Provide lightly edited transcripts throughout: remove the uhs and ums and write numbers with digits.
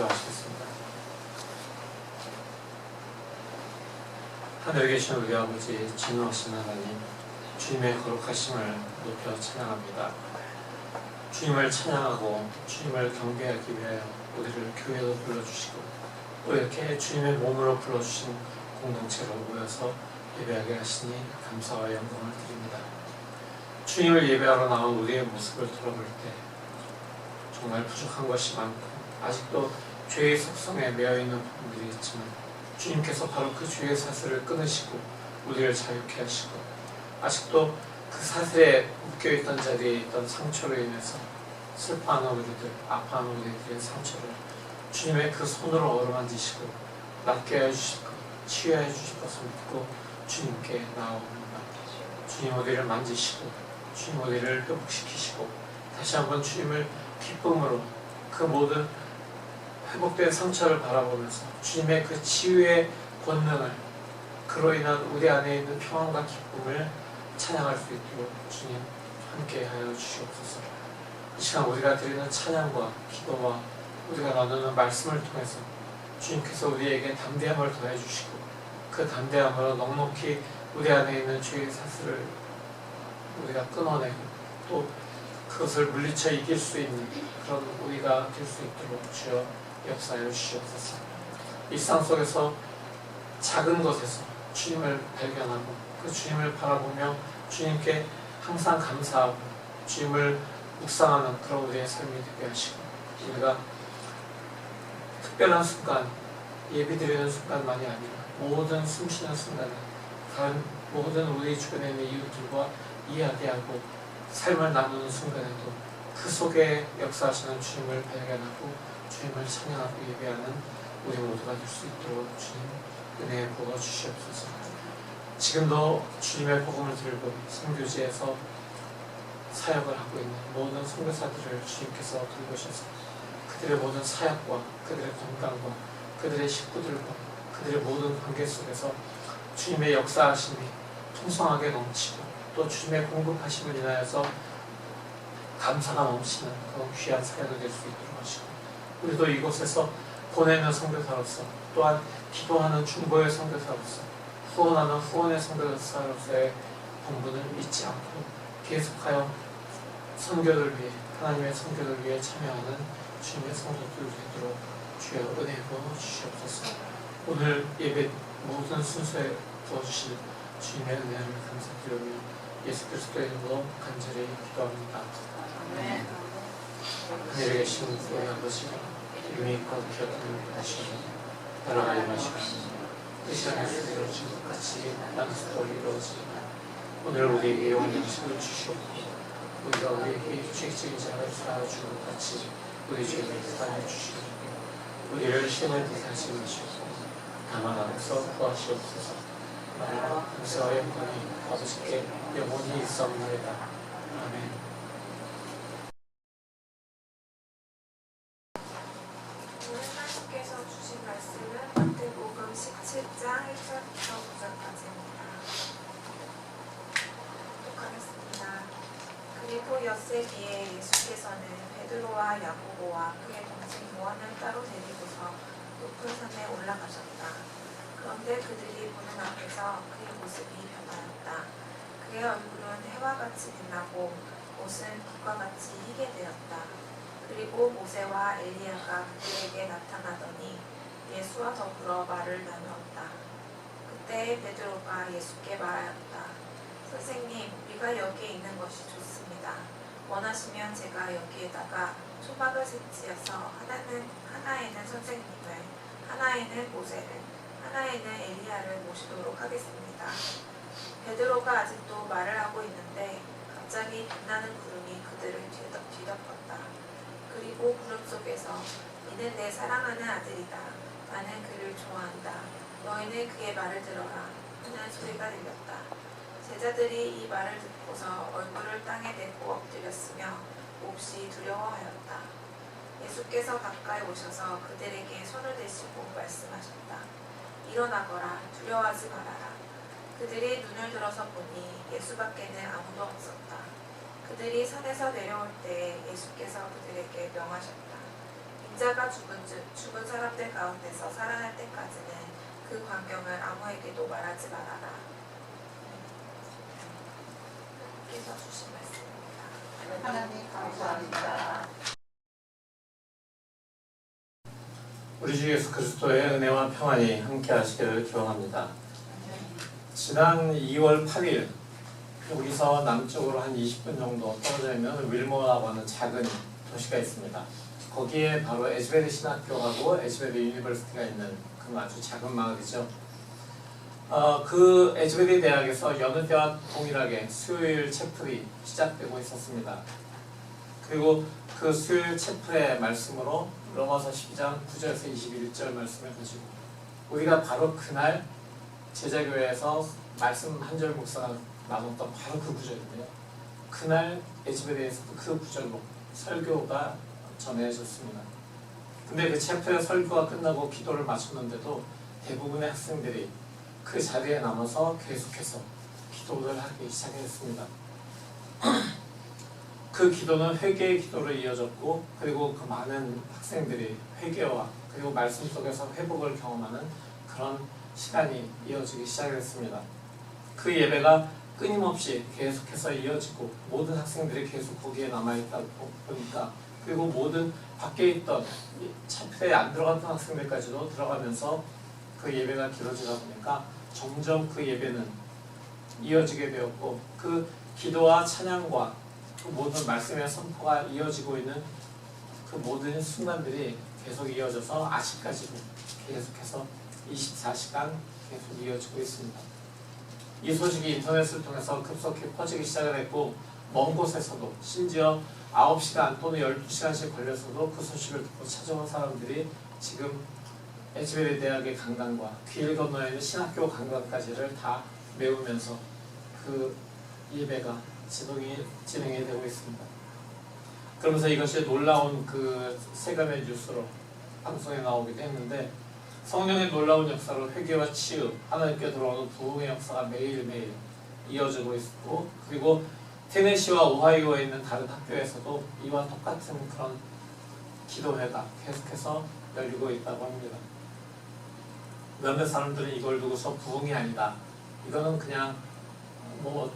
기도하시겠습니다. 하늘에 계신 우리 아버지 진노하신 하나님, 주님의 거룩하심을 높여 찬양합니다. 주님을 찬양하고 주님을 경배하기 위하여 우리를 교회로 불러주시고 또 이렇게 주님의 몸으로 불러주신 공동체로 모여서 예배하게 하시니 감사와 영광을 드립니다. 주님을 예배하러 나온 우리의 모습을 돌아볼 때 정말 부족한 것이 많고 아직도 죄의 속성에 매여있는 부분들이 있지만 주님께서 바로 그 죄의 사슬을 끊으시고 우리를 자유케 하시고 아직도 그 사슬에 묶여있던 자리에 있던 상처로 인해서 슬퍼하는 우리들, 아파하는 우리들의 상처를 주님의 그 손으로 어루만지시고 낫게 해주실 것, 치유해 주실 것을 믿고 주님께 나아옵니다. 주님 우리를 만지시고 주님 우리를 회복시키시고 다시 한번 주님을 기쁨으로 그 모든 회복된 상처를 바라보면서 주님의 그 치유의 권능을 그로 인한 우리 안에 있는 평안과 기쁨을 찬양할 수 있도록 주님 함께하여 주시옵소서. 이 시간 우리가 드리는 찬양과 기도와 우리가 나누는 말씀을 통해서 주님께서 우리에게 담대함을 더해 주시고 그 담대함으로 넉넉히 우리 안에 있는 죄의 사슬을 우리가 끊어내고 또 그것을 물리쳐 이길 수 있는 그런 우리가 될 수 있도록 주여 역사하여 주시옵소서. 일상 속에서 작은 것에서 주님을 발견하고 그 주님을 바라보며 주님께 항상 감사하고 주님을 묵상하는 그런 우리의 삶이 되게 하시고 우리가 특별한 순간, 예비드리는 순간만이 아니라 모든 숨쉬는 순간에 다른 모든 우리 주변에 있는 이웃들과 이야기하고 삶을 나누는 순간에도 그 속에 역사하시는 주님을 발견하고 주님을 찬양하고 예배하는 우리 모두가 될 수 있도록 주님 은혜에 부어 주시옵소서. 지금도 주님의 복음을 들고 선교지에서 사역을 하고 있는 모든 선교사들을 주님께서 돌보셔서 그들의 모든 사역과 그들의 건강과 그들의 식구들과 그들의 모든 관계 속에서 주님의 역사하심이 풍성하게 넘치고 또 주님의 공급하심을 인하여서 감사가 넘치는 그런 귀한 사역을 될 수 있도록 하시고 우리도 이곳에서 보내는 선교사로서 또한 기도하는 중보의 선교사로서 후원하는 후원의 선교사로서의 본분을 잊지 않고 계속하여 선교를 위해 하나님의 선교를 위해 참여하는 주님의 성도들 되도록 주여 은혜 부어 주시옵소서. 오늘 예배 모든 순서에 부어주실 주님의 은혜를 감사드리며 예수 그리스도의 이름으로 간절히 기도합니다. 아멘. 하늘에 계신 우리 아버지가 이름이 거룩히 하시고 나라가 임하시고 뜻이 하늘에서 이루어진 것 같이 땅에서도 이루어지리라. 오늘 우리에게 온 양식을 주시옵고 우리가 우리에게 죄짓는 자를 사하준 것 같이 우리 죄를 사하여 주시옵고 우리를 시험에 들게 하지 마시고 다만 악에서 구하시옵소서. 나라와 권세와 영광이 아버지께 영원히 있사옵나이다. 아멘. 오늘 하나님께서 주신 말씀은 마태복음 17장 1절부터 9절까지입니다.독하겠습니다. 그리고 엿새 뒤에 예수께서는 베드로와 야고보와 그의 동생 요한을 따로 데리고서 높은 산에 올라가셨다. 그런데 그들이 보는 앞에서 그의 모습이 변하였다. 그의 얼굴은 해와 같이 빛나고 옷은 빛과 같이 희게 되었다. 그리고 모세와 엘리야가 그들에게 나타나더니 예수와 더불어 말을 나누었다. 그때 베드로가 예수께 말하였다. 선생님, 우리가 여기에 있는 것이 좋습니다. 원하시면 제가 여기에다가 초막을設置해서 하나에는 선생님을, 하나에는 모세를, 하나에는 엘리야를 모시도록 하겠습니다. 베드로가 아직도 말을 하고 있는데 갑자기 빛나는 구름이 그들을 뒤덮었다. 그리고 구름 속에서 이는 내 사랑하는 아들이다. 나는 그를 좋아한다. 너희는 그의 말을 들어라. 하는 소리가 들렸다. 제자들이 이 말을 듣고서 얼굴을 땅에 대고 엎드렸으며 몹시 두려워하였다. 예수께서 가까이 오셔서 그들에게 손을 대시고 말씀하셨다. 일어나거라. 두려워하지 말아라. 그들이 눈을 들어서 보니 예수밖에는 아무도 없었다. 그들이 산에서 내려올 때 예수께서 그들에게 명하셨다. 인자가 죽은 사람들 가운데서 살아날 때까지는 그 광경을 아무에게도 말하지 말아라. 께서 주신 말씀입니다. 하나님 감사합니다. 우리 주 예수 그리스도의 은혜와 평안이 함께 하시기를 기원합니다. 지난 2월 8일 여기서 남쪽으로 한 20분 정도 떨어져 있는 윌모라고 하는 작은 도시가 있습니다. 거기에 바로 에즈베리 신학교하고 에즈베리 유니버시티가 있는 그 아주 작은 마을이죠. 그 에즈베리 대학에서 여느 때와 동일하게 수요일 채플이 시작되고 있었습니다. 그리고 그 수요일 채플의 말씀으로 로마서 12장 9절에서 21절 말씀을 가지고 우리가 바로 그날 제자교회에서 말씀 한절 목사가 나눴던 바로 그 구절인데요. 그날 에즈베리에서도 그 구절로 설교가 전해졌습니다. 근데 그 채플의 설교가 끝나고 기도를 마쳤는데도 대부분의 학생들이 그 자리에 남아서 계속해서 기도를 하기 시작했습니다. 그 기도는 회개의 기도로 이어졌고, 그리고 그 많은 학생들이 회개와 그리고 말씀 속에서 회복을 경험하는 그런 시간이 이어지기 시작했습니다. 그 예배가 끊임없이 계속해서 이어지고 모든 학생들이 계속 거기에 남아있다 보니까, 그리고 모든 밖에 있던 차표에 안 들어갔던 학생들까지도 들어가면서 그 예배가 길어지다 보니까 점점 그 예배는 이어지게 되었고, 그 기도와 찬양과 그 모든 말씀의 선포가 이어지고 있는 그 모든 순간들이 계속 이어져서 아직까지도 계속해서 24시간 계속 이어지고 있습니다. 이 소식이 인터넷을 통해서 급속히 퍼지기 시작을 했고, 먼 곳에서도 심지어 9시간 또는 12시간씩 걸려서도 그 소식을 듣고 찾아온 사람들이 지금 에즈베리 대학의 강당과 길 건너에 있는 신학교 강당까지를 다 메우면서 그 예배가 진행이 되고 있습니다. 그러면서 이것이 놀라운 그 세간의 뉴스로 방송에 나오기도 했는데, 성령의 놀라운 역사로 회개와 치유, 하나님께 돌아오는 부흥의 역사가 매일매일 이어지고 있고, 그리고 테네시와 오하이오에 있는 다른 학교에서도 이와 똑같은 그런 기도회가 계속해서 열리고 있다고 합니다. 몇몇 사람들은 이걸 두고서 부흥이 아니다, 이거는 그냥 뭐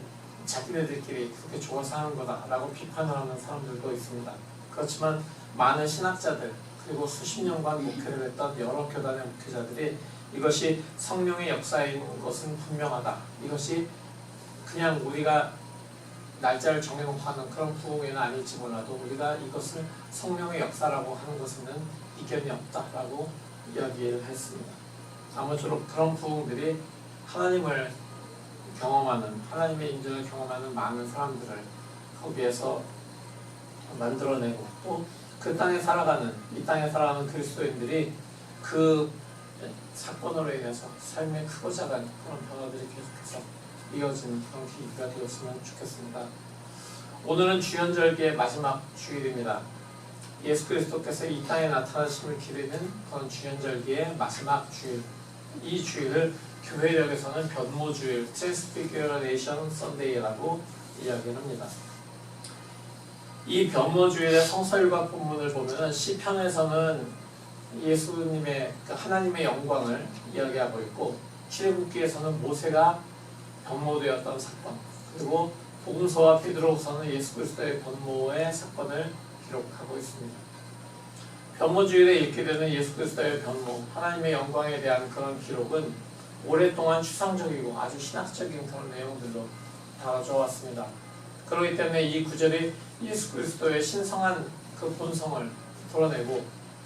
자기네들끼리 그렇게 좋아서 하는 거다라고 비판을 하는 사람들도 있습니다. 그렇지만 많은 신학자들, 그리고 수십 년간 목회를 했던 여러 교단의 목회자들이 이것이 성령의 역사인 것은 분명하다, 이것이 그냥 우리가 날짜를 정해놓고 하는 그런 부흥회는 아닐지 몰라도 우리가 이것을 성령의 역사라고 하는 것에는 이견이 없다라고 이야기를 했습니다. 아무쪼록 그런 부흥들이 하나님을 경험하는, 하나님의 인정을 경험하는 많은 사람들을 거기에서 만들어내고, 또 그 땅에 살아가는, 이 땅에 살아가는 그리스도인들이 그 사건으로 인해서 삶의 크고 작은 그런 변화들이 계속해서 이어지는 그런 계기가 되었으면 좋겠습니다. 오늘은 주연절기의 마지막 주일입니다. 예수 그리스도께서 이 땅에 나타나심을 기리는 그런 주연절기의 마지막 주일, 이 주일을 교회력에서는 변모주일, 트랜스피규레이션 선데이라고 이야기를 합니다. 이 변모주일의 성서일과 본문을 보면은 시편에서는 예수님의 하나님의 영광을 이야기하고 있고, 출애굽기에서는 모세가 변모되었던 사건, 그리고 복음서와 베드로후서는 예수 그리스도의 변모의 사건을 기록하고 있습니다. 변모주일에 읽게 되는 예수 그리스도의 변모, 하나님의 영광에 대한 그런 기록은 오랫동안 추상적이고 아주 신학적인 그런 내용들로 다뤄져 왔습니다. 그렇기 때문에 이 구절이 예수 그리스도의 신성한 그 본성을 드러내고,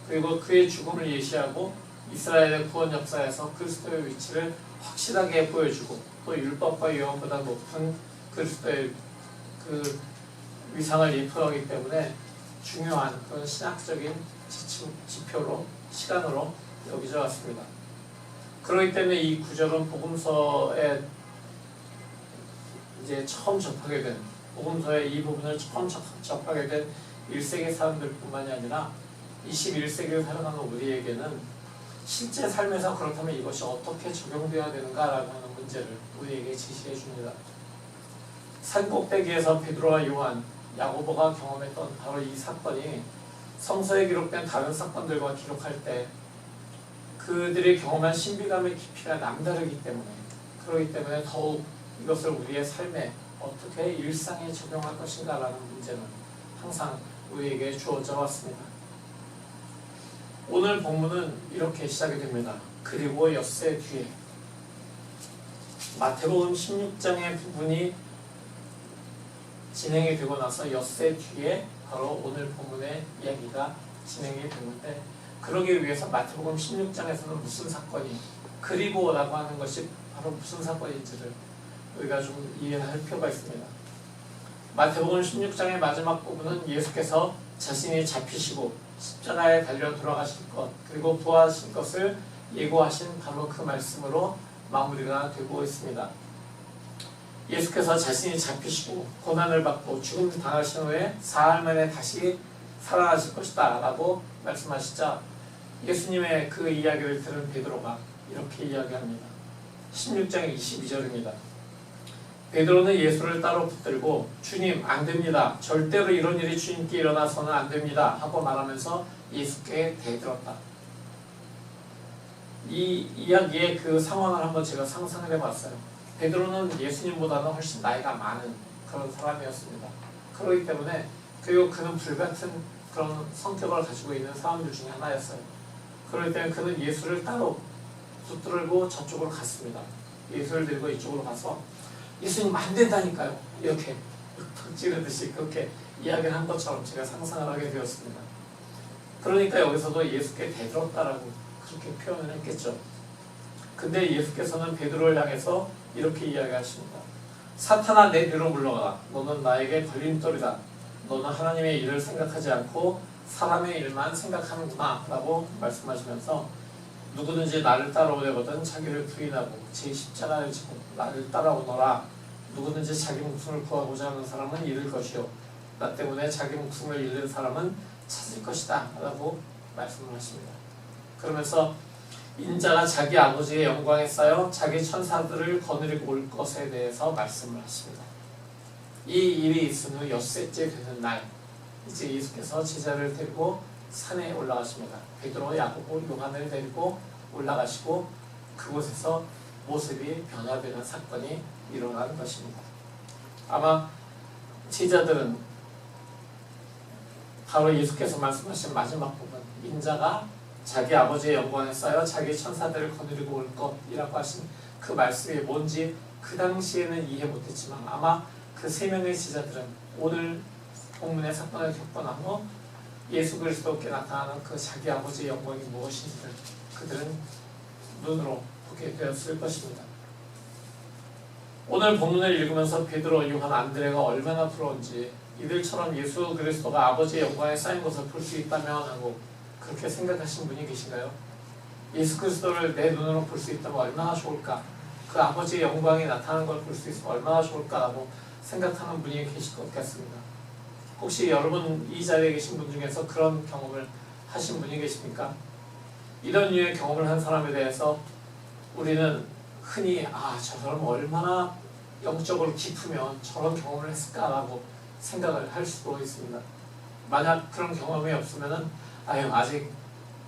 그리고 그의 죽음을 예시하고 이스라엘의 구원 역사에서 그리스도의 위치를 확실하게 보여주고, 또 율법과 율법보다 높은 그리스도의 그 위상을 입혀하기 때문에 중요한 그런 신학적인 지표로, 시간으로 여겨져 왔습니다. 그렇기 때문에 이 구절은 복음서에 이제 처음 접하게 된, 복음서의 이 부분을 처음 접하게 된 1세기 사람들뿐만이 아니라 21세기를 살아가는 우리에게는 실제 삶에서 그렇다면 이것이 어떻게 적용되어야 되는가라고 하는 문제를 우리에게 제시해 줍니다. 산 꼭대기에서 베드로와 요한, 야고보가 경험했던 바로 이 사건이 성서에 기록된 다른 사건들과 기록할 때 그들이 경험한 신비감의 깊이가 남다르기 때문에 그렇기 때문에 더욱 이것을 우리의 삶에 어떻게 일상에 적용할 것인가라는 문제는 항상 우리에게 주어져 왔습니다. 오늘 본문은 이렇게 시작이 됩니다. 그리고 엿새 뒤에 마태복음 16장의 부분이 진행이 되고 나서 엿새 뒤에 바로 오늘 본문의 이야기가 진행이 되는데 그러기 위해서 마태복음 16장에서는 무슨 사건이 그리고 라고 하는 것이 바로 무슨 사건인지를 우리가 좀 이해할 필요가 있습니다. 마태복음 16장의 마지막 부분은 예수께서 자신이 잡히시고 십자가에 달려 돌아가실 것 그리고 부활하실 것을 예고하신 바로 그 말씀으로 마무리가 되고 있습니다. 예수께서 자신이 잡히시고 고난을 받고 죽음을 당하신 후에 사흘 만에 다시 살아나실 것이다 라고 말씀하시자 예수님의 그 이야기를 들은 베드로가 이렇게 이야기합니다. 16장 22절입니다. 베드로는 예수를 따로 붙들고 주님 안 됩니다. 절대로 이런 일이 주님께 일어나서는 안 됩니다. 하고 말하면서 예수께 대들었다. 이 이야기의 그 상황을 한번 제가 상상을 해봤어요. 베드로는 예수님보다는 훨씬 나이가 많은 그런 사람이었습니다. 그렇기 때문에 그리고 그는 불같은 그런 성격을 가지고 있는 사람들 중에 하나였어요. 그렇기 때문에 그는 예수를 따로 붙들고 저쪽으로 갔습니다. 예수를 들고 이쪽으로 가서 예수님 안 된다니까요. 이렇게 턱 찌르듯이 그렇게 이야기를 한 것처럼 제가 상상을 하게 되었습니다. 그러니까 여기서도 예수께 대들었다라고 그렇게 표현을 했겠죠. 근데 예수께서는 베드로를 향해서 이렇게 이야기하십니다. 사탄아 내 뒤로 물러가라. 너는 나에게 걸림돌이다. 너는 하나님의 일을 생각하지 않고 사람의 일만 생각하는구나 라고 말씀하시면서 누구든지 나를 따라오려거든 자기를 부인하고 제 십자가를 지고 나를 따라오너라. 누구든지 자기 목숨을 구하고자 하는 사람은 잃을 것이요 나 때문에 자기 목숨을 잃는 사람은 찾을 것이다 라고 말씀을 하십니다. 그러면서 인자가 자기 아버지의 영광에 쌓여 자기 천사들을 거느리고 올 것에 대해서 말씀을 하십니다. 이 일이 있은 후 엿새째 되는 날 이제 예수께서 제자를 데리고 산에 올라가십니다. 베드로, 야고보, 요한을 데리고 올라가시고 그곳에서 모습이 변화되는 사건이 일어나는 것입니다. 아마 제자들은 바로 예수께서 말씀하신 마지막 부분 인자가 자기 아버지의 영광에 쌓여 자기 천사들을 거느리고 올 것이라고 하신 그 말씀이 뭔지 그 당시에는 이해 못했지만 아마 그 세 명의 제자들은 오늘 본문의 사건을 겪고 난 후 예수 그리스도께 나타나는 그 자기 아버지의 영광이 무엇인지를 그들은 눈으로 보게 되었을 것입니다. 오늘 본문을 읽으면서 베드로, 요한, 안드레가 얼마나 부러운지 이들처럼 예수 그리스도가 아버지의 영광에 쌓인 것을 볼 수 있다면 하고 그렇게 생각하신 분이 계신가요? 예수 그리스도를 내 눈으로 볼 수 있다면 얼마나 좋을까? 그 아버지의 영광이 나타나는 걸 볼 수 있으면 얼마나 좋을까라고 생각하는 분이 계실 것 같습니다. 혹시 여러분 이 자리에 계신 분 중에서 그런 경험을 하신 분이 계십니까? 이런 류의 경험을 한 사람에 대해서 우리는 흔히 저 사람 얼마나 영적으로 깊으면 저런 경험을 했을까라고 생각을 할 수도 있습니다. 만약 그런 경험이 없으면은 아직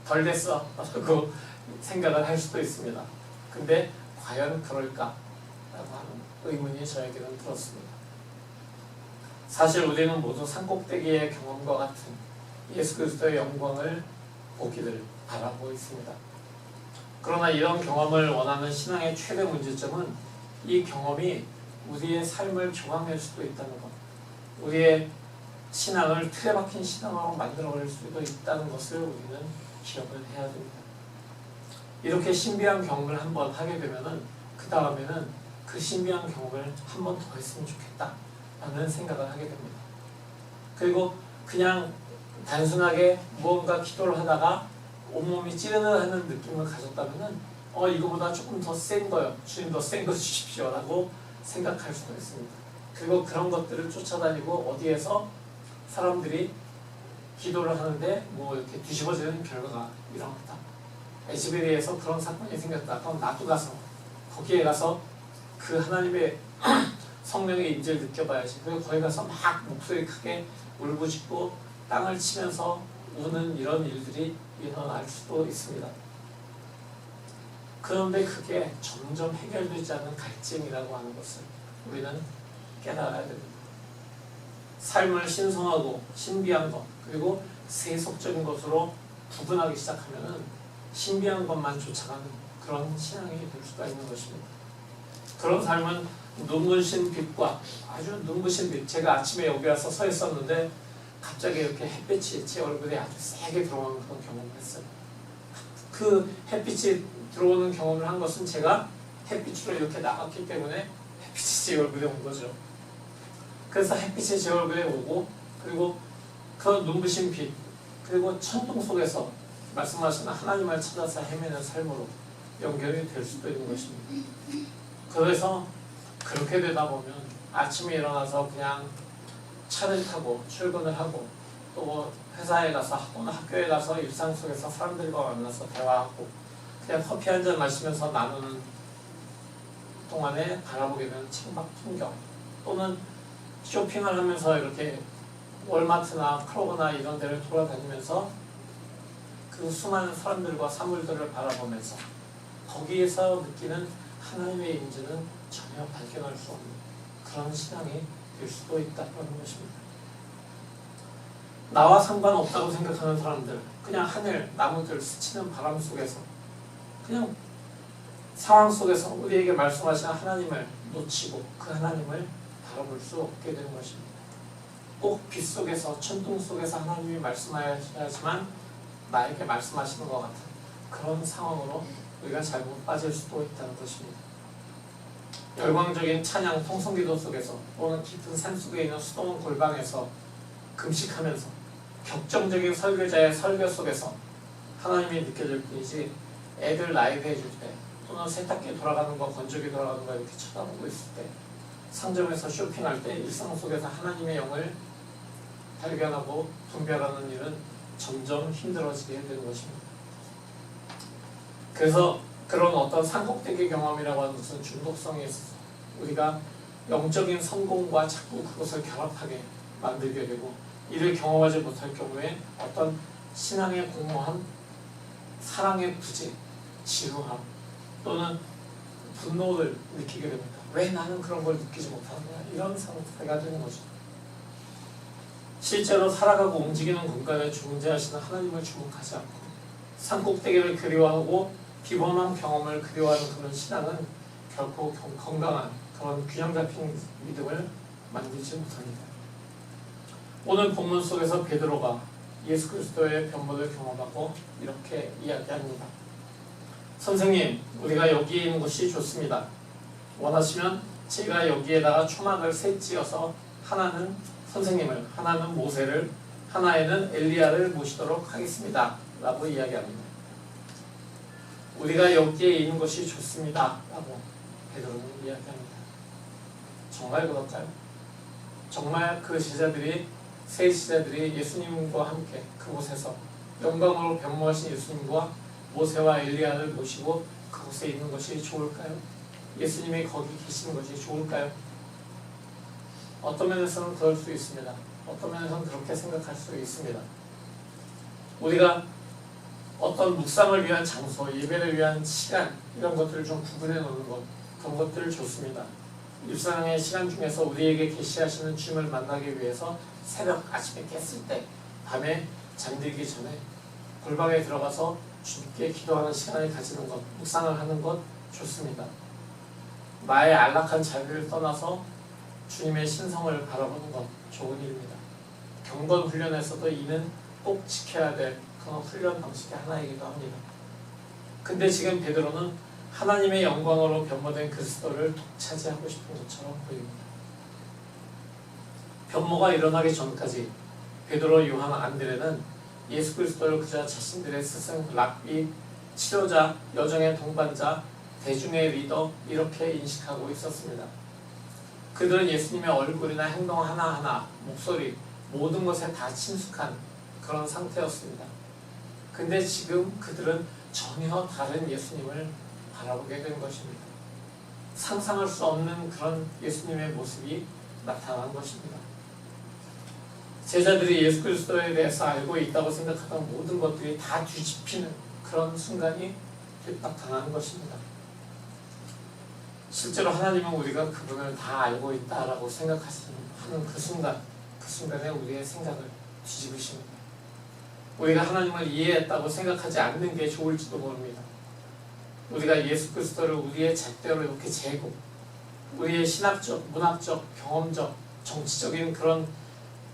덜 됐어 라고 생각을 할 수도 있습니다. 근데 과연 그럴까? 라고 하는 의문이 저에게는 들었습니다. 사실 우리는 모두 산꼭대기의 경험과 같은 예수 그리스도의 영광을 보기를 바라고 있습니다. 그러나 이런 경험을 원하는 신앙의 최대 문제점은 이 경험이 우리의 삶을 조각낼 수도 있다는 것, 우리의 신앙을 틀에 박힌 신앙으로 만들어버릴 수도 있다는 것을 우리는 기억을 해야 됩니다. 이렇게 신비한 경험을 한번 하게 되면은 그 다음에는 그 신비한 경험을 한 번 더 했으면 좋겠다 라는 생각을 하게 됩니다. 그리고 그냥 단순하게 무언가 기도를 하다가 온몸이 찌르는 느낌을 가졌다면은 이거보다 조금 더 센 거요. 주님 더 센 거 주십시오 라고 생각할 수도 있습니다. 그리고 그런 것들을 쫓아다니고 어디에서 사람들이 기도를 하는데 이렇게 뒤집어지는 결과가 일어났다. 에즈베리에서 그런 사건이 생겼다. 그럼 나도 가서 거기에 가서 그 하나님의 성령의 임재를 느껴봐야지. 그리고 거기 가서 막 목소리 크게 울부짖고 땅을 치면서 우는 이런 일들이 일어날 수도 있습니다. 그런데 그게 점점 해결되지 않는 갈증이라고 하는 것을 우리는 깨달아야 됩니다. 삶을 신성하고 신비한 것 그리고 세속적인 것으로 구분하기 시작하면은 신비한 것만 쫓아가는 그런 신앙이 될 수가 있는 것입니다. 그런 삶은 눈부신 빛과 아주 눈부신 빛, 제가 아침에 여기 와서 서 있었는데 갑자기 이렇게 햇빛이 제 얼굴에 아주 세게 들어오는 그런 경험을 했어요. 그 햇빛이 들어오는 경험을 한 것은 제가 햇빛으로 이렇게 나갔기 때문에 햇빛이 제 얼굴에 온 거죠. 그래서 햇빛이 제 얼굴에 오고 그리고 그 눈부신 빛 그리고 천둥 속에서 말씀하시는 하나님을 찾아서 헤매는 삶으로 연결이 될 수도 있는 것입니다. 그래서 그렇게 되다 보면 아침에 일어나서 그냥 차를 타고 출근을 하고 또 회사에 가서 또는 학교에 가서 일상 속에서 사람들과 만나서 대화하고 그냥 커피 한 잔 마시면서 나누는 동안에 바라보게 되는 창밖 풍경 또는 쇼핑을 하면서 이렇게 월마트나 크로거나 이런 데를 돌아다니면서 그 수많은 사람들과 사물들을 바라보면서 거기에서 느끼는 하나님의 임재는 전혀 발견할 수 없는 그런 신앙이 될 수도 있다는 것입니다. 나와 상관없다고 생각하는 사람들, 그냥 하늘, 나무들 스치는 바람 속에서 그냥 상황 속에서 우리에게 말씀하시는 하나님을 놓치고 그 하나님을 바라볼 수 없게 되는 것입니다. 꼭 빛 속에서 천둥 속에서 하나님이 말씀하셔야지만 나에게 말씀하시는 것 같은 그런 상황으로 우리가 잘못 빠질 수도 있다는 것입니다. 열광적인 찬양 통성기도 속에서 또는 깊은 산속에 있는 수도원 골방에서 금식하면서 격정적인 설교자의 설교 속에서 하나님이 느껴질 뿐이지 애들 나이 대해줄 때 또는 세탁기 돌아가는 거 건조기 돌아가는 거 이렇게 쳐다보고 있을 때 상점에서 쇼핑할 때 일상 속에서 하나님의 영을 발견하고 분별하는 일은 점점 힘들어지게 되는 것입니다. 그래서 그런 어떤 산꼭대기 경험이라고 하는 것은 중독성이 있어서 우리가 영적인 성공과 자꾸 그것을 결합하게 만들게 되고 이를 경험하지 못할 경우에 어떤 신앙의 공허함, 사랑의 부재, 지루함 또는 분노를 느끼게 됩니다. 왜 나는 그런 걸 느끼지 못하는 거야? 이런 상태가 되는 거죠. 실제로 살아가고 움직이는 공간에 존재하시는 하나님을 주목하지 않고 산꼭대기를 그리워하고 비범한 경험을 그리워하는 그런 신앙은 결코 건강한 그런 균형 잡힌 믿음을 만들지 못합니다. 오늘 본문 속에서 베드로가 예수 그리스도의 변모를 경험하고 이렇게 이야기합니다. 선생님, 우리가 여기에 있는 것이 좋습니다. 원하시면 제가 여기에다가 초막을 셋 지어서 하나는 선생님을, 하나는 모세를, 하나에는 엘리야를 모시도록 하겠습니다. 라고 이야기합니다. 우리가 여기에 있는 것이 좋습니다. 라고 베드로는 이야기합니다. 정말 그럴까요? 정말 그 제자들이 세 제자들이 예수님과 함께 그곳에서 영광으로 변모하신 예수님과 모세와 엘리야를 모시고 그곳에 있는 것이 좋을까요? 예수님이 거기 계시는 것이 좋을까요? 어떤 면에서는 그럴 수 있습니다. 어떤 면에서는 그렇게 생각할 수 있습니다. 우리가 어떤 묵상을 위한 장소, 예배를 위한 시간 이런 것들을 좀 구분해 놓는 것 그런 것들을 좋습니다. 일상의 시간 중에서 우리에게 계시하시는 주님을 만나기 위해서 새벽 아침에 깼을 때 밤에 잠들기 전에 골방에 들어가서 주님께 기도하는 시간을 가지는 것, 묵상을 하는 것 좋습니다. 나의 안락한 자리를 떠나서 주님의 신성을 바라보는 것 좋은 일입니다. 경건 훈련에서도 이는 꼭 지켜야 될 그런 훈련 방식의 하나이기도 합니다. 근데 지금 베드로는 하나님의 영광으로 변모된 그리스도를 독차지하고 싶은 것처럼 보입니다. 변모가 일어나기 전까지 베드로, 요한, 안드레는 예수 그리스도를 그저 자신들의 스승, 랍비, 치료자, 여정의 동반자, 대중의 리더 이렇게 인식하고 있었습니다. 그들은 예수님의 얼굴이나 행동 하나하나, 목소리, 모든 것에 다 친숙한 그런 상태였습니다. 근데 지금 그들은 전혀 다른 예수님을 바라보게 된 것입니다. 상상할 수 없는 그런 예수님의 모습이 나타난 것입니다. 제자들이 예수 그리스도에 대해서 알고 있다고 생각하던 모든 것들이 다 뒤집히는 그런 순간이 핍박당하는 것입니다. 실제로 하나님은 우리가 그분을 다 알고 있다라고 생각하는 그 순간에 우리의 생각을 뒤집으십니다. 우리가 하나님을 이해했다고 생각하지 않는 게 좋을지도 모릅니다. 우리가 예수 그리스도를 우리의 잣대로 이렇게 재고 우리의 신학적, 문학적, 경험적, 정치적인 그런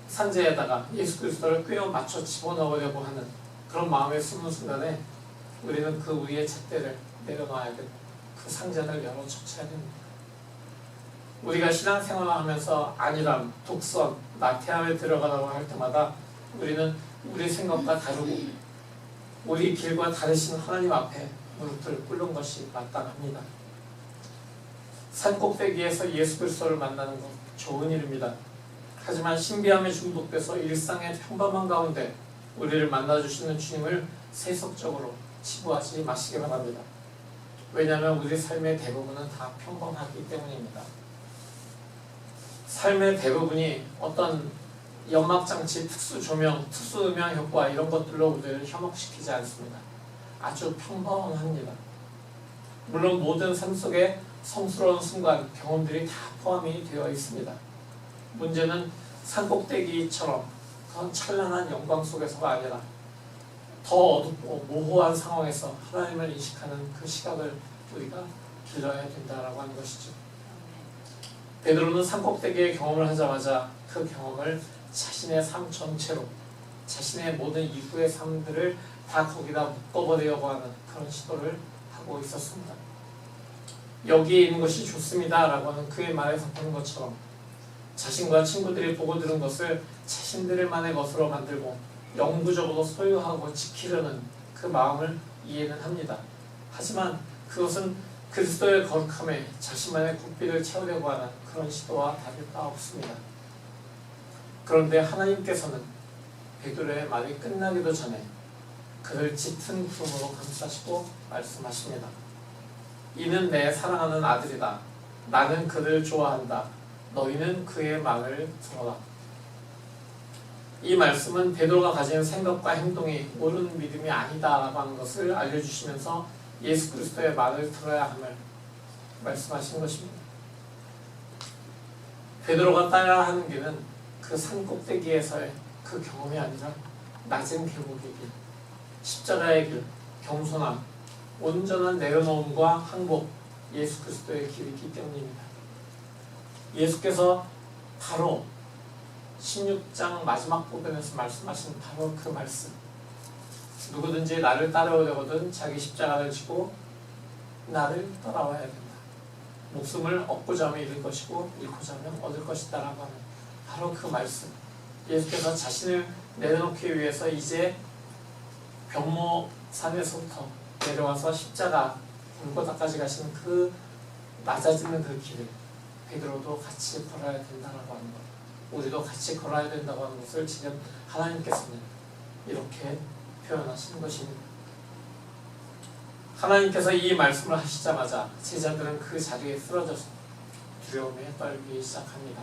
산재에다가 예수 그리스도를 꿰어 맞춰 집어넣으려고 하는 그런 마음에 숨는 순간에 우리는 그 우리의 잣대를 내려놔야 되고 그 상자를 열어 적셔야 됩니다. 우리가 신앙생활을 하면서 안일함, 독선, 나태함에 들어가라고 할 때마다 우리는 우리 생각과 다르고 우리 길과 다르신 하나님 앞에 무릎을 꿇는 것이 마땅합니다. 산꼭대기에서 예수 그리스도를 만나는 것 좋은 일입니다. 하지만 신비함에 중독돼서 일상의 평범한 가운데 우리를 만나주시는 주님을 세속적으로 치부하지 마시기 바랍니다. 왜냐하면 우리 삶의 대부분은 다 평범하기 때문입니다. 삶의 대부분이 어떤 연막장치, 특수조명, 특수음향 효과 이런 것들로 우리를 현혹시키지 않습니다. 아주 평범합니다. 물론 모든 삶 속에 성스러운 순간, 경험들이 다 포함이 되어 있습니다. 문제는 산꼭대기처럼 그런 찬란한 영광 속에서가 아니라 더 어둡고 모호한 상황에서 하나님을 인식하는 그 시각을 우리가 길러야 된다라고 하는 것이죠. 베드로는 산꼭대기의 경험을 하자마자 그 경험을 자신의 삶 전체로 자신의 모든 이후의 삶들을 다 거기다 묶어버리려고 하는 그런 시도를 하고 있었습니다. 여기에 있는 것이 좋습니다 라고 하는 그의 말에서 보는 것처럼 자신과 친구들이 보고 들은 것을 자신들만의 것으로 만들고 영구적으로 소유하고 지키려는 그 마음을 이해는 합니다. 하지만 그것은 그리스도의 거룩함에 자신만의 국비를 채우려고 하는 그런 시도와 다를 바 없습니다. 그런데 하나님께서는 베드로의 말이 끝나기도 전에 그를 짙은 구름으로 감싸시고 말씀하십니다. 이는 내 사랑하는 아들이다. 나는 그를 좋아한다. 너희는 그의 말을 들어라. 이 말씀은 베드로가 가진 생각과 행동이 옳은 믿음이 아니다라고 하는 것을 알려주시면서 예수 그리스도의 말을 들어야 함을 말씀하신 것입니다. 베드로가 따라야 하는 길은 그 산꼭대기에서의 그 경험이 아니라 낮은 계곡의 길, 십자가의 길, 겸손함, 온전한 내려놓음과 항복, 예수 그리스도의 길이기 때문입니다. 예수께서 바로 16장 마지막 부분에서 말씀하신 바로 그 말씀, 누구든지 나를 따라오려거든 자기 십자가를 지고 나를 따라와야 된다. 목숨을 얻고자 하면 잃을 것이고 잃고자 하면 얻을 것이다 라고 하는 바로 그 말씀. 예수께서 자신을 내려놓기 위해서 이제 병모산에서부터 내려와서 십자가 골고다까지 가시는 그 낮아지는 그 길을 베드로도 같이 걸어야 된다라고 하는 것, 우리도 같이 걸어야 된다고 하는 것을 지금 하나님께서는 이렇게 표현하시는 것입니다. 하나님께서 이 말씀을 하시자마자 제자들은 그 자리에 쓰러져서 두려움에 떨기 시작합니다.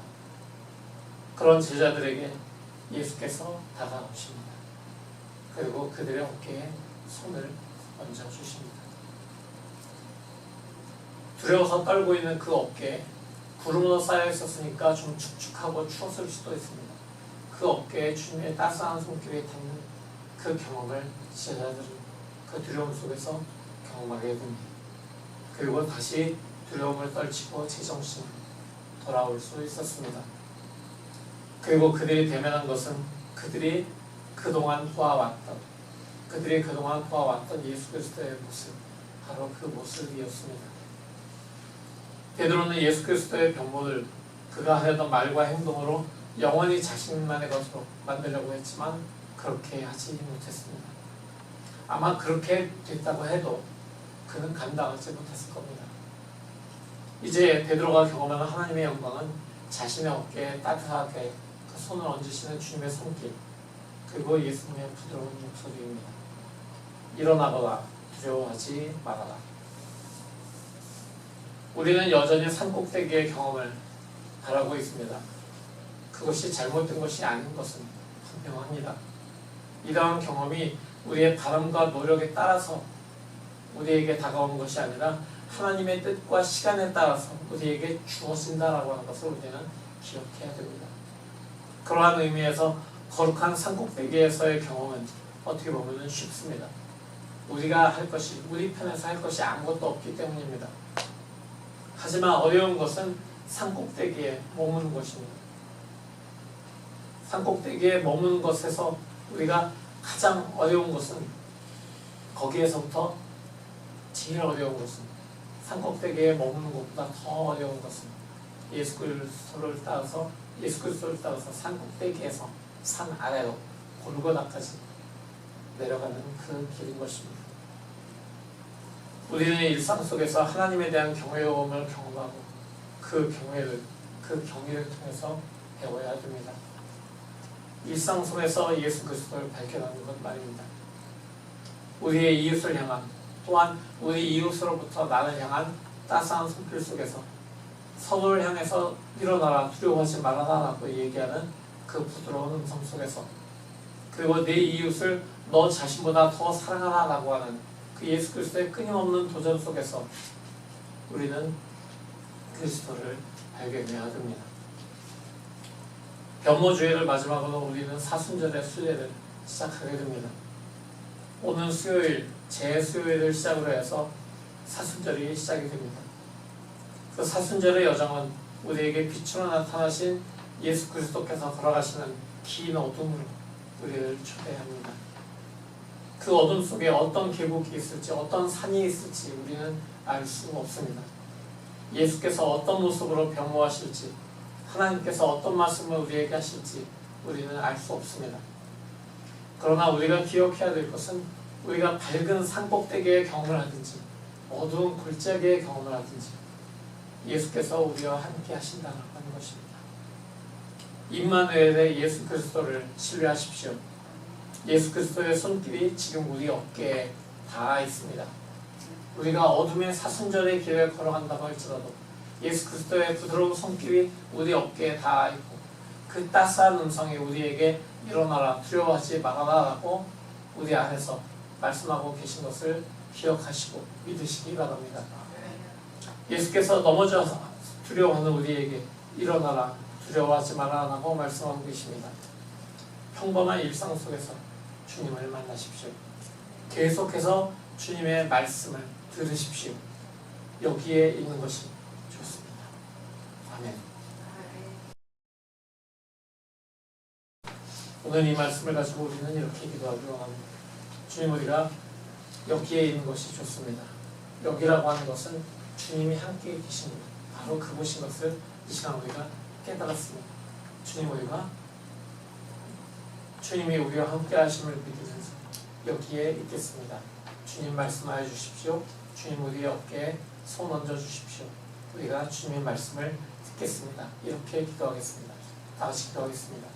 그런 제자들에게 예수께서 다가오십니다. 그리고 그들의 어깨에 손을 얹어주십니다. 두려워서 떨고 있는 그 어깨에 구름으로 쌓여 있었으니까 좀 축축하고 추웠을 수도 있습니다. 그 어깨에 주님의 따스한 손길이 닿는 그 경험을 제자들은 그 두려움 속에서 경험하게 됩니다. 그리고 다시 두려움을 떨치고 제정신으로 돌아올 수 있었습니다. 그리고 그들이 대면한 것은 그들이 그동안 보아왔던 예수 그리스도의 모습, 바로 그 모습이었습니다. 베드로는 예수 그리스도의 병모를 그가 하려던 말과 행동으로 영원히 자신만의 것으로 만들려고 했지만 그렇게 하지 못했습니다. 아마 그렇게 됐다고 해도 그는 감당하지 못했을 겁니다. 이제 베드로가 경험하는 하나님의 영광은 자신의 어깨에 따뜻하게 그 손을 얹으시는 주님의 손길, 그리고 예수님의 부드러운 목소리입니다. 일어나거라, 두려워하지 말아라. 우리는 여전히 산꼭대기의 경험을 바라고 있습니다. 그 그것이 잘못된 것이 아닌 것은 분명합니다. 이러한 경험이 우리의 바람과 노력에 따라서 우리에게 다가오는 것이 아니라 하나님의 뜻과 시간에 따라서 우리에게 주어진다라고 하는 것을 우리는 기억해야 됩니다. 그러한 의미에서 거룩한 산꼭대기에서의 경험은 어떻게 보면 쉽습니다. 우리가 할 것이, 우리 편에서 할 것이 아무것도 없기 때문입니다. 하지만 어려운 것은 산꼭대기에 머무는 것입니다. 산꼭대기에 머무는 것에서 우리가 가장 어려운 것은, 거기에서부터 제일 어려운 것은, 산꼭대기에 머무는 것보다 더 어려운 것은 예수 그리스도를 따라서 산꼭대기에서 산 아래로 골고다까지 내려가는 그 길인 것입니다. 우리는 일상 속에서 하나님에 대한 경외로움을 경험하고 그 경외를 통해서 배워야 됩니다. 일상 속에서 예수 그리스도를 밝혀가는 것 말입니다. 우리의 이웃을 향한, 또한 우리 이웃으로부터 나를 향한 따스한 손길 속에서 서로를 향해서 일어나라, 두려워하지 말아라 라고 얘기하는 그 부드러운 음성 속에서, 그리고 내 이웃을 너 자신보다 더 사랑하라 라고 하는 그 예수 그리스도의 끊임없는 도전 속에서 우리는 그리스도를 발견해야 됩니다. 변모주일을 마지막으로 우리는 사순절의 순례를 시작하게 됩니다. 오는 수요일, 제 수요일을 시작으로 해서 사순절이 시작이 됩니다. 그 사순절의 여정은 우리에게 빛으로 나타나신 예수 그리스도께서 걸어가시는 긴 어둠으로 우리를 초대합니다. 그 어둠 속에 어떤 계곡이 있을지, 어떤 산이 있을지 우리는 알 수 없습니다. 예수께서 어떤 모습으로 변모하실지, 하나님께서 어떤 말씀을 우리에게 하실지 우리는 알 수 없습니다. 그러나 우리가 기억해야 될 것은, 우리가 밝은 산꼭대기의 경험을 하든지 어두운 골짜기의 경험을 하든지 예수께서 우리와 함께 하신다는 것입니다. 임마누엘의 예수 그리스도를 신뢰하십시오. 예수 그리스도의 손길이 지금 우리 어깨에 닿아 있습니다. 우리가 어둠의 사순절의 길을 걸어간다고 할지라도 예수 그리스도의 부드러운 손길이 우리 어깨에 닿아 있고, 그 따스한 음성이 우리에게 일어나라, 두려워하지 말아라 라고 우리 안에서 말씀하고 계신 것을 기억하시고 믿으시기 바랍니다. 예수께서 넘어져서 두려워하는 우리에게 일어나라, 두려워하지 말아라 라고 말씀하고 계십니다. 평범한 일상 속에서 주님을 만나십시오. 계속해서 주님의 말씀을 들으십시오. 여기에 있는 것이 좋습니다. 아멘. 오늘 이 말씀을 가지고 우리는 이렇게 기도하기 원합니다. 주님, 우리가 여기에 있는 것이 좋습니다. 여기라고 하는 것은 주님이 함께 계신 것, 바로 그곳인 것을 이 시간 우리가 깨달았습니다. 주님이 우리와 함께 하심을 믿으면서 여기에 있겠습니다. 주님 말씀하여 주십시오. 주님 우리의 어깨에 손 얹어 주십시오. 우리가 주님의 말씀을 듣겠습니다. 이렇게 기도하겠습니다. 다 같이 기도하겠습니다.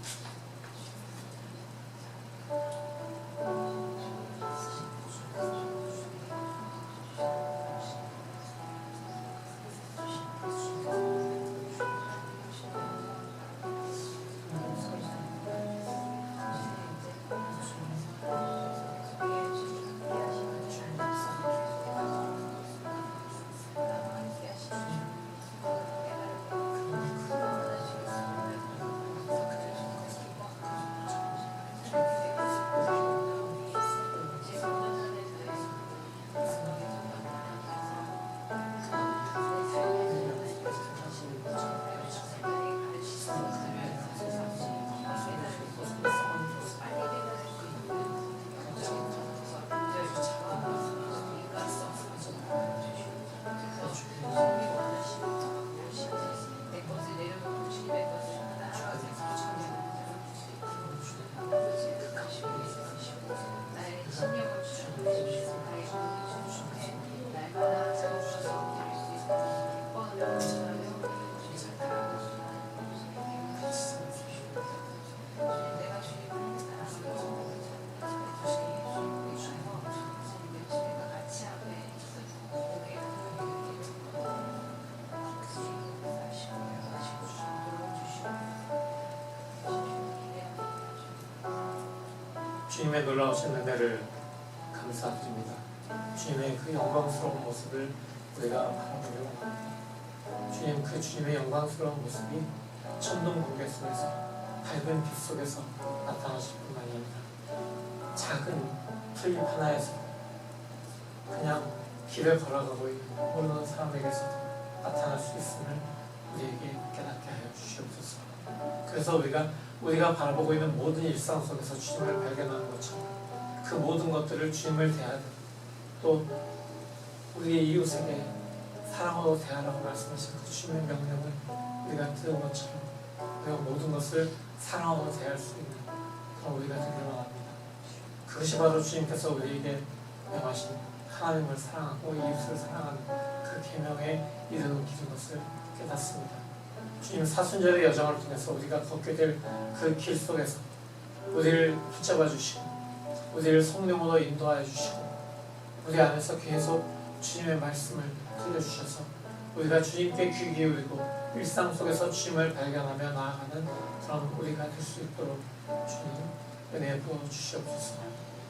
주님의 놀라우신 은혜를 감사드립니다. 주님의 그 영광스러운 모습을 우리가 바라보려고 합니다. 주님, 그 주님의 영광스러운 모습이 천둥 번개 속에서 밝은 빛 속에서 나타나실 뿐만이 아니라 작은 풀잎 하나에서 그냥 길을 걸어가고 있는 모르는 사람에게서도 나타날 수 있음을 우리에게 깨닫게 하여 주시옵소서. 그래서 우리가 바라보고 있는 모든 일상 속에서 주님을 발견하는 것처럼 그 모든 것들을 주님을 대하듯 또 우리의 이웃에게 사랑으로 대하라고 말씀하신 그 주님의 명령을 우리가 들은 것처럼 우리가 모든 것을 사랑으로 대할 수 있는 그런 우리가 되기를 원합니다. 그것이 바로 주님께서 우리에게 명하신 하나님을 사랑하고 이웃을 사랑하는 그 계명에 이르는 길인 것을 깨닫습니다. 주님, 사순절의 여정을 통해서 우리가 걷게 될 그 길 속에서 우리를 붙잡아 주시고 우리를 성령으로 인도하여 주시고 우리 안에서 계속 주님의 말씀을 들려주셔서 우리가 주님께 귀 기울이고 일상 속에서 주님을 발견하며 나아가는 그런 우리가 될 수 있도록 주님 은혜 부어 주시옵소서.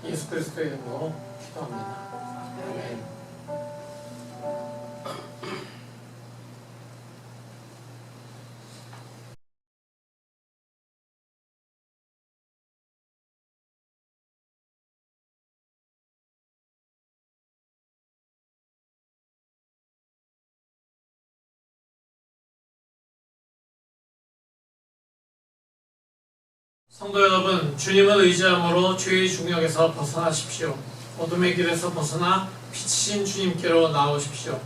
예수 그리스도의 이름으로 기도합니다. 아멘. 성도 여러분, 주님을 의지함으로 죄의 중력에서 벗어나십시오. 어둠의 길에서 벗어나 빛이신 주님께로 나오십시오.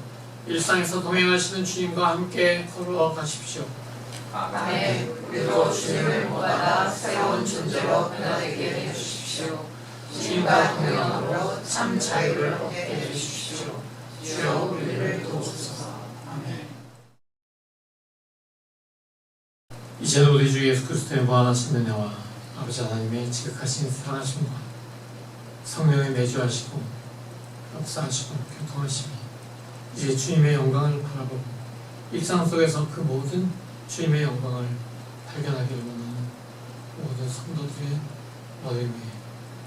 일상에서 동행하시는 주님과 함께 걸어가십시오. 아멘. 우리도 주님을 본받아 새로운 존재로 변화되게 해주십시오. 주님과 동행함으로 참 자유를 얻게 해주십시오. 주여 우리를 도우소서. 아멘. 이제는 우리 주 예수 그리스도의 무한하신 은혜와 아버지 하나님의 지극하신 사랑하심과 성령의 내주하시고 역사하시고 교통하심이 이제 주님의 영광을 바라보고 일상 속에서 그 모든 주님의 영광을 발견하기를 원하는 모든 성도들의 머리 위에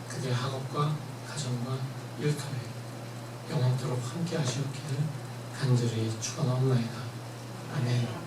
그들의 학업과 가정과 일터에 영원토록 함께 하시옵기를 간절히 축원하옵나이다. 아멘.